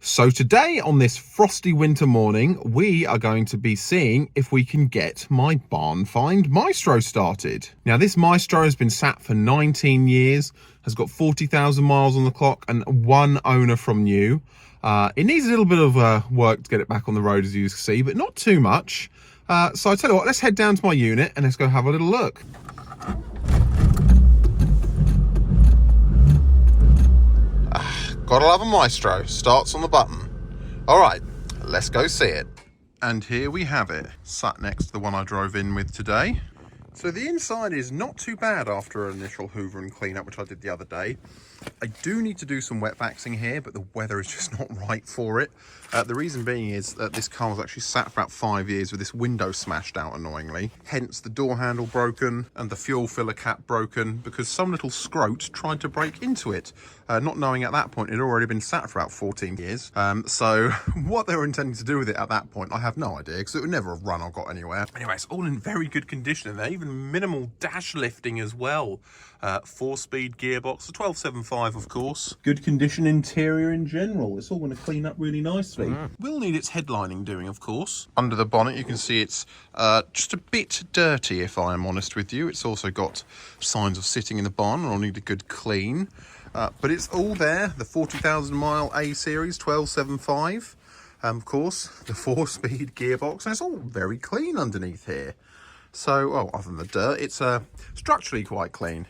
So today on this frosty winter morning, we are going to be seeing if we can get my barn FIND Maestro started. Now this Maestro has been sat for 19 years, has got 40,000 miles on the clock and one owner from new. It needs a little bit of work to get it back on the road, as you can see, but not too much. So I tell you what, let's head down to my unit and let's go have a little look. Gotta love a Maestro, starts on the button. All right, let's go see it. And here we have it, sat next to the one I drove in with today. So the inside is not too bad after an initial hoover and clean up, which I did the other day. I do need to do some wet vaxing here, but the weather is just not right for it. The reason being is that this car was actually sat for about 5 years with this window smashed out annoyingly. Hence the door handle broken and the fuel filler cap broken because some little scrote tried to break into it. Not knowing at that point it had already been sat for about 14 years. So what they were intending to do with it at that point, I have no idea, because it would never have run or got anywhere. Anyway, it's all in very good condition, and even minimal dash lifting as well. 4-speed gearbox, the 1275 of course. Good condition interior in general. It's all going to clean up really nicely. Will need its headlining doing, of course. Under the bonnet you can see it's just a bit dirty, if I am honest with you. It's also got signs of sitting in the barn and will need a good clean. But it's all there. The 40,000 mile A series 1275. Of course, the 4-speed gearbox. And it's all very clean underneath here. So, well, other than the dirt, it's structurally quite clean.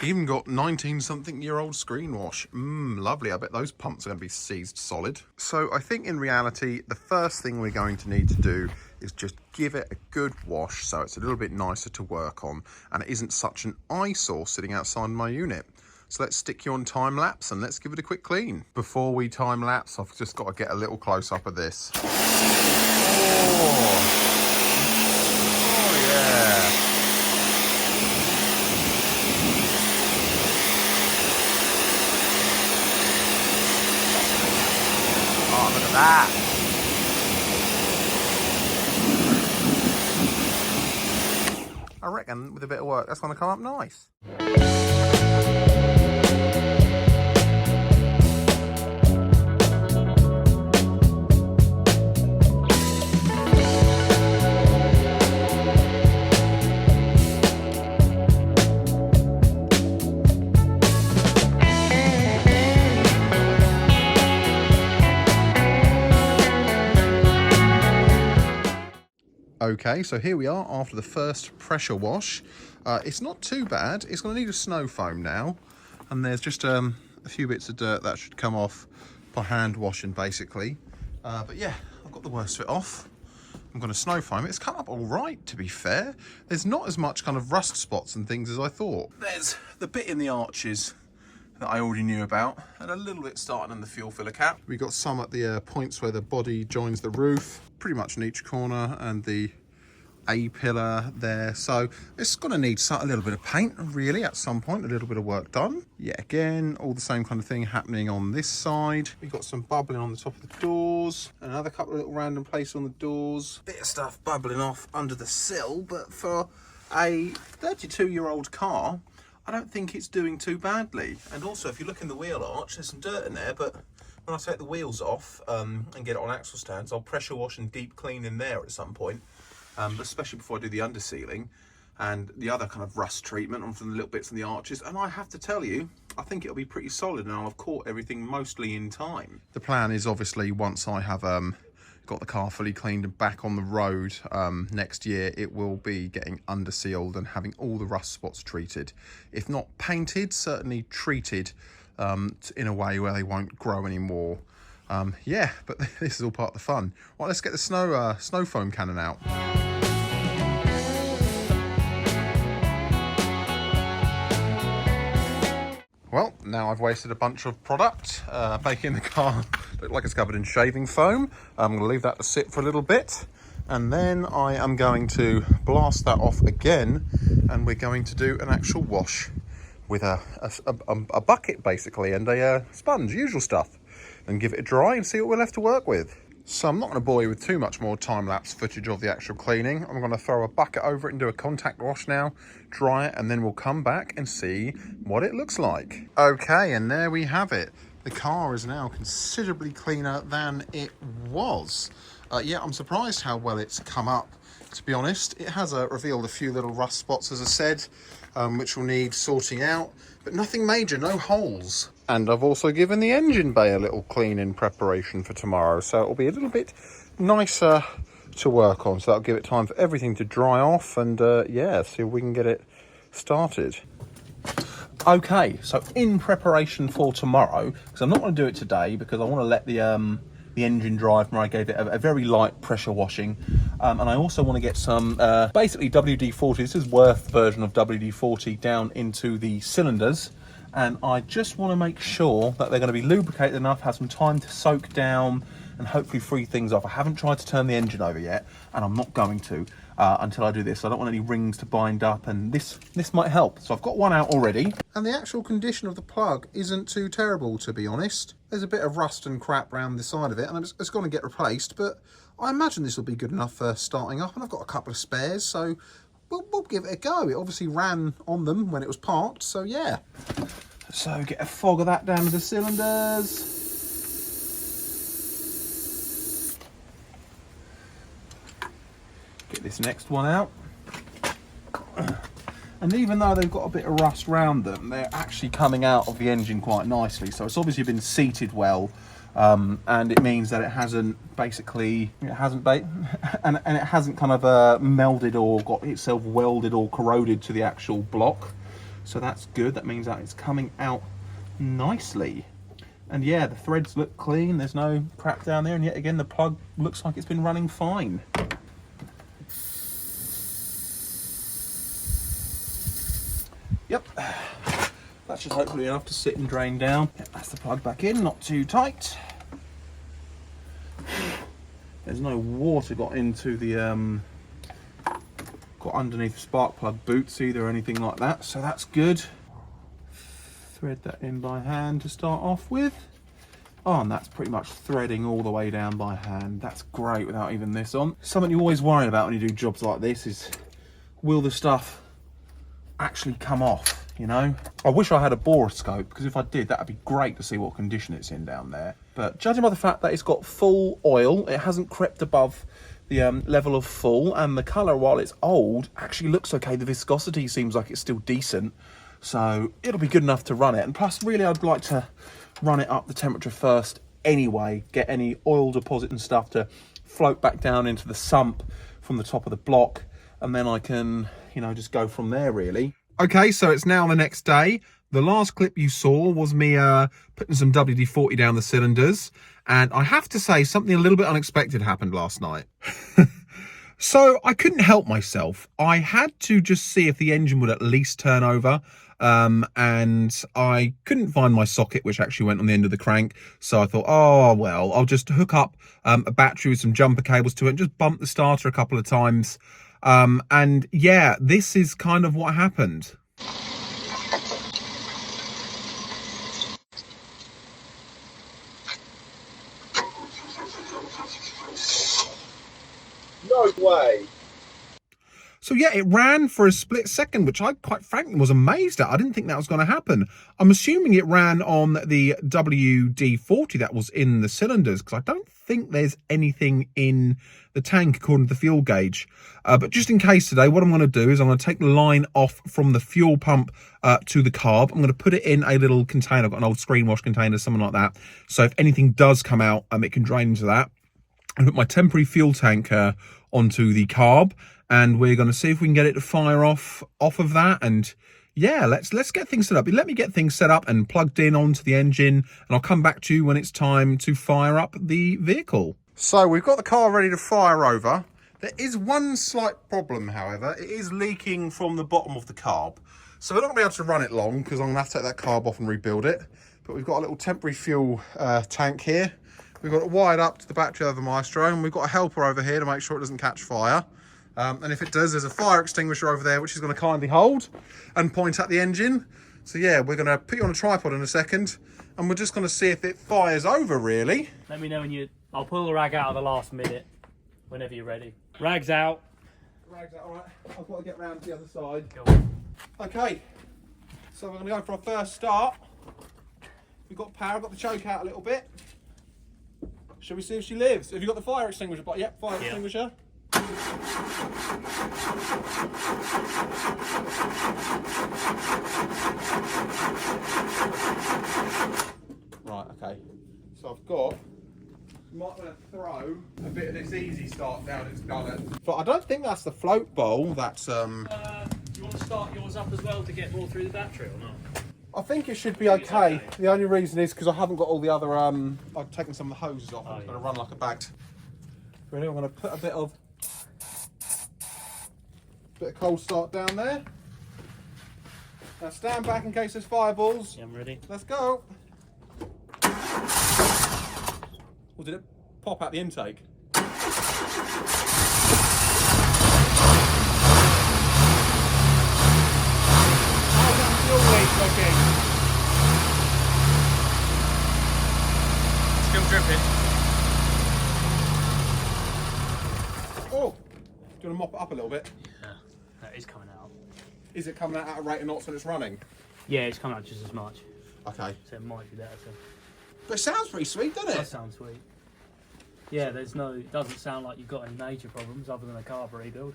Even got 19-something-year-old screen wash. Lovely. I bet those pumps are going to be seized solid. So I think in reality, the first thing we're going to need to do is just give it a good wash so it's a little bit nicer to work on and it isn't such an eyesore sitting outside my unit. So let's stick you on time lapse and let's give it a quick clean. Before we time lapse, I've just got to get a little close up of this. Oh yeah. Oh, look at that. I reckon with a bit of work, that's going to come up nice. Okay, so here we are after the first pressure wash. It's not too bad. It's going to need a snow foam now. And there's just a few bits of dirt that should come off by hand washing, basically. But yeah, I've got the worst of it off. I'm going to snow foam it. It's come up all right, to be fair. There's not as much kind of rust spots and things as I thought. There's the bit in the arches that I already knew about, and a little bit starting on the fuel filler cap. We got some at the points where the body joins the roof, pretty much in each corner, and the A-pillar there. So it's going to need a little bit of paint, really, at some point, a little bit of work done. Yeah, again, all the same kind of thing happening on this side. We've got some bubbling on the top of the doors, another couple of little random places on the doors. Bit of stuff bubbling off under the sill, but for a 32-year-old car, I don't think it's doing too badly. And also, if you look in the wheel arch, there's some dirt in there, but when I take the wheels off and get it on axle stands, I'll pressure wash and deep clean in there at some point, but especially before I do the undersealing and the other kind of rust treatment on some little bits in the arches. And I have to tell you, I think it'll be pretty solid and I'll have caught everything mostly in time. The plan is obviously once I have got the car fully cleaned and back on the road next year, it will be getting undersealed and having all the rust spots treated. If not painted, certainly treated in a way where they won't grow anymore. Yeah, but this is all part of the fun. Right, let's get the snow foam cannon out. Well, now I've wasted a bunch of product making the car look like it's covered in shaving foam. I'm going to leave that to sit for a little bit, and then I am going to blast that off again, and we're going to do an actual wash with a bucket basically and a sponge, usual stuff, and give it a dry and see what we're left to work with. So I'm not going to bore you with too much more time-lapse footage of the actual cleaning. I'm going to throw a bucket over it and do a contact wash now, dry it, and then we'll come back and see what it looks like. Okay, and there we have it. the car is now considerably cleaner than it was. Yeah, I'm surprised how well it's come up, to be honest. It has revealed a few little rust spots, as I said, which will need sorting out, but nothing major, no holes. And I've also given the engine bay a little clean in preparation for tomorrow, so it'll be a little bit nicer to work on. So that'll give it time for everything to dry off and, yeah, see if we can get it started. Okay, so in preparation for tomorrow, because I'm not going to do it today because I want to let the engine dry from where I gave it a very light pressure washing, and I also want to get some basically WD-40, this is Worth version of WD-40, down into the cylinders, and I just want to make sure that they're going to be lubricated enough, have some time to soak down and hopefully free things off. I haven't tried to turn the engine over yet, and I'm not going to until I do this. I don't want any rings to bind up, and this might help. So I've got one out already. And the actual condition of the plug isn't too terrible, to be honest. There's a bit of rust and crap around the side of it, and it's going to get replaced, but I imagine this will be good enough for starting up, and I've got a couple of spares, so we'll give it a go. It obviously ran on them when it was parked, so yeah. So get a fog of that down to the cylinders. Get this next one out. And even though they've got a bit of rust around them, they're actually coming out of the engine quite nicely. So it's obviously been seated well, and it means that it hasn't basically, and it hasn't kind of melded or got itself welded or corroded to the actual block. So that's good. That means that it's coming out nicely. And yeah, the threads look clean. There's no crap down there. And yet again, the plug looks like it's been running fine. Yep, that should hopefully be enough to sit and drain down. Yep, that's the plug back in, not too tight. There's no water got into the got underneath the spark plug boots either or anything like that, so that's good. Thread that in by hand to start off with. Oh, and that's pretty much threading all the way down by hand. That's great without even this on. Something you always worry about when you do jobs like this is, will the stuff actually come off, you know? I wish I had a borescope, because if I did, that'd be great to see what condition it's in down there. But judging by the fact that it's got full oil, it hasn't crept above the level of full, and the colour, while it's old, actually looks okay. The viscosity seems like it's still decent, so it'll be good enough to run it. And plus, really, I'd like to run it up the temperature first anyway, get any oil deposit and stuff to float back down into the sump from the top of the block, and then I can, you know, just go from there, really. Okay, so it's now the next day. The last clip you saw was me putting some WD-40 down the cylinders, and I have to say something a little bit unexpected happened last night. So I couldn't help myself. I had to just see if the engine would at least turn over, and I couldn't find my socket, which actually went on the end of the crank. So I thought, oh, well, I'll just hook up a battery with some jumper cables to it and just bump the starter a couple of times. And yeah, this is kind of what happened. No way. So yeah, it ran for a split second, which I quite frankly was amazed at. I didn't think that was going to happen. I'm assuming it ran on the WD-40 that was in the cylinders, because I don't think there's anything in the tank according to the fuel gauge. But just in case today, what I'm going to do is I'm going to take the line off from the fuel pump to the carb. I'm going to put it in a little container. I've got an old screen wash container, something like that. So if anything does come out, it can drain into that. I put my temporary fuel tank onto the carb, and we're going to see if we can get it to fire off of that. And yeah, let's get things set up. Let me get things set up and plugged in onto the engine, and I'll come back to you when it's time to fire up the vehicle. So we've got the car ready to fire over. There is one slight problem, however. It is leaking from the bottom of the carb. So we're not going to be able to run it long, because I'm going to have to take that carb off and rebuild it. But we've got a little temporary fuel tank here. We've got it wired up to the battery of the Maestro, and we've got a helper over here to make sure it doesn't catch fire. And if it does, there's a fire extinguisher over there, which is going to kindly hold and point at the engine. So yeah, we're going to put you on a tripod in a second, and we're just going to see if it fires over, really. Let me know when you... I'll pull the rag out at the last minute, whenever you're ready. Rag's out. Rag's out, all right. I've got to get round to the other side. Go on. Okay, so we're going to go for our first start. We've got power, got the choke out a little bit. Shall we see if she lives? Have you got the fire extinguisher? Yep, fire extinguisher. Right, okay. So I've got, might want to throw a bit of this easy start down its gullet. But I don't think that's the float bowl, that's Do you want to start yours up as well to get more through the battery or not? I think it should be okay. The only reason is because I haven't got all the other, I've taken some of the hoses off. I'm going to run like a bagged. Ready? I'm going to put a bit of cold start down there. Now stand back in case there's fireballs. Yeah, I'm ready. Let's go. Or did it pop out the intake? Still dripping. Oh! Do you want to mop it up a little bit? Yeah, that is coming out. Is it coming out at a rate of knots when it's running? Yeah, it's coming out just as much. Okay. So it might be better to... But it sounds pretty sweet, doesn't it? That sounds sweet. Yeah, it doesn't sound like you've got any major problems other than a carb rebuild.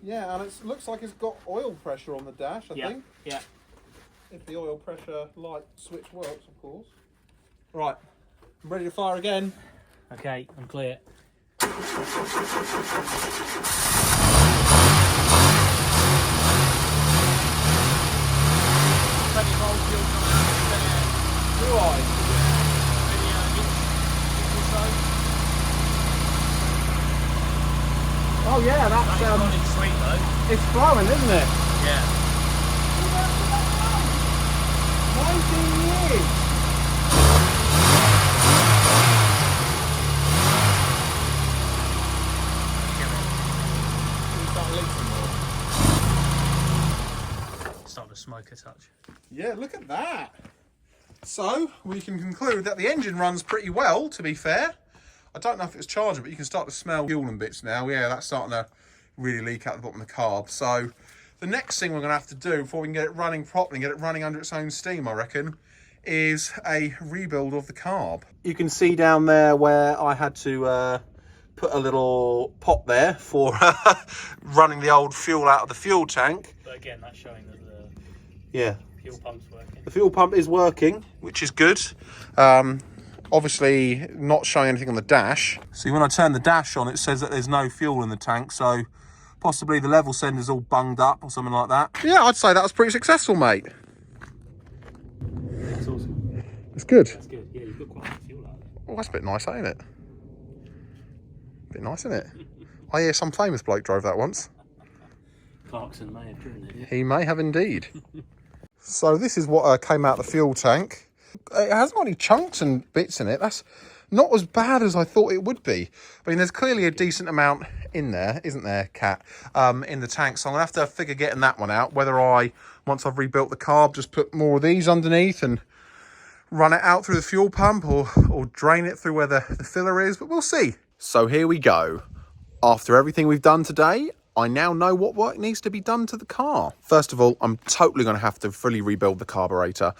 Yeah, and it looks like it's got oil pressure on the dash, I think. Yeah. If the oil pressure light switch works, of course. Right, I'm ready to fire again. Okay, I'm clear. Do I? Oh yeah, that's running sweet though. it's flowing, isn't it? Yeah. 19 years. Starting to smoke a touch. Yeah, look at that. So we can conclude that the engine runs pretty well, to be fair. I don't know if it's charging, but you can start to smell fuel and bits now. Yeah, that's starting to really leak out the bottom of the carb. So the next thing we're going to have to do before we can get it running properly, get it running under its own steam, I reckon, is a rebuild of the carb. You can see down there where I had to put a little pot there for running the old fuel out of the fuel tank. But again, that's showing that Yeah. fuel pump's working. The fuel pump is working, which is good. Obviously not showing anything on the dash. See, when I turn the dash on, it says that there's no fuel in the tank, so possibly the level sender's all bunged up or something like that. Yeah, I'd say that was pretty successful, mate. That's awesome. It's good. That's good. Yeah, you've got quite a lot of fuel out there. Well, that's a bit nice, ain't it? Bit nice, isn't it? I hear some famous bloke drove that once. Clarkson may have driven it. He may have indeed. So this is what came out the fuel tank. It hasn't got any chunks and bits in it. That's not as bad as I thought it would be. I mean, there's clearly a decent amount in there, isn't there, Kat, in the tank. So I'm going to have to figure getting that one out. Whether I, once I've rebuilt the carb, just put more of these underneath and run it out through the fuel pump or drain it through where the filler is. But we'll see. So here we go. After everything we've done today, I now know what work needs to be done to the car. First of all, I'm totally going to have to fully rebuild the carburetor.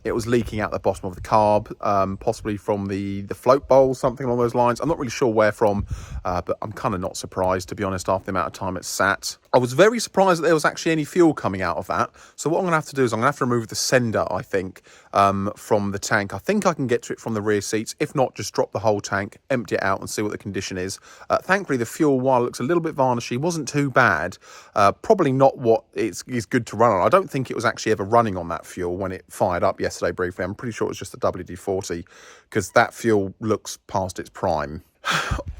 It was leaking out the bottom of the carb, possibly from the float bowl, something along those lines. I'm not really sure where from, but I'm kind of not surprised, to be honest, after the amount of time it's sat. I was very surprised that there was actually any fuel coming out of that. So what I'm going to have to do is I'm going to have to remove the sender, I think, from the tank. I think I can get to it from the rear seats. If not, just drop the whole tank, empty it out and see what the condition is. Thankfully, the fuel, while it looks a little bit varnishy, wasn't too bad. Probably not what is good to run on. I don't think it was actually ever running on that fuel when it fired up yesterday briefly. I'm pretty sure it was just the WD-40 because that fuel looks past its prime.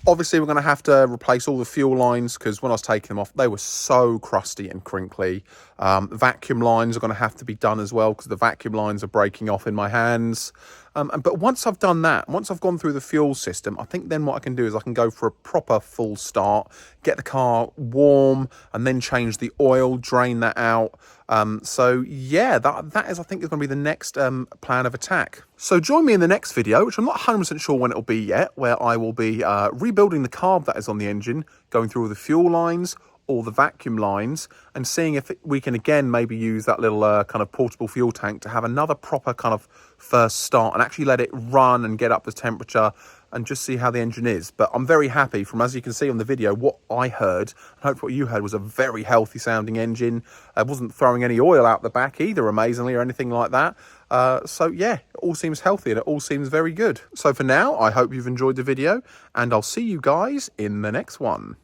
Obviously, we're going to have to replace all the fuel lines because when I was taking them off, they were so crusty and crinkly. Vacuum lines are going to have to be done as well because the vacuum lines are breaking off in my hands. But once I've done that, once I've gone through the fuel system, I think then what I can do is I can go for a proper full start, get the car warm, and then change the oil, drain that out. So yeah, that is, I think, is going to be the next plan of attack. So join me in the next video, which I'm not 100% sure when it'll be yet, where I will be rebuilding the carb that is on the engine, going through all the fuel lines, all the vacuum lines and seeing if we can again maybe use that little kind of portable fuel tank to have another proper kind of first start and actually let it run and get up the temperature and just see how the engine is. But I'm very happy from, as you can see on the video, what I heard. I hope what you heard was a very healthy sounding engine. I wasn't throwing any oil out the back either, amazingly, or anything like that. So yeah, it all seems healthy and it all seems very good. So for now, I hope you've enjoyed the video and I'll see you guys in the next one.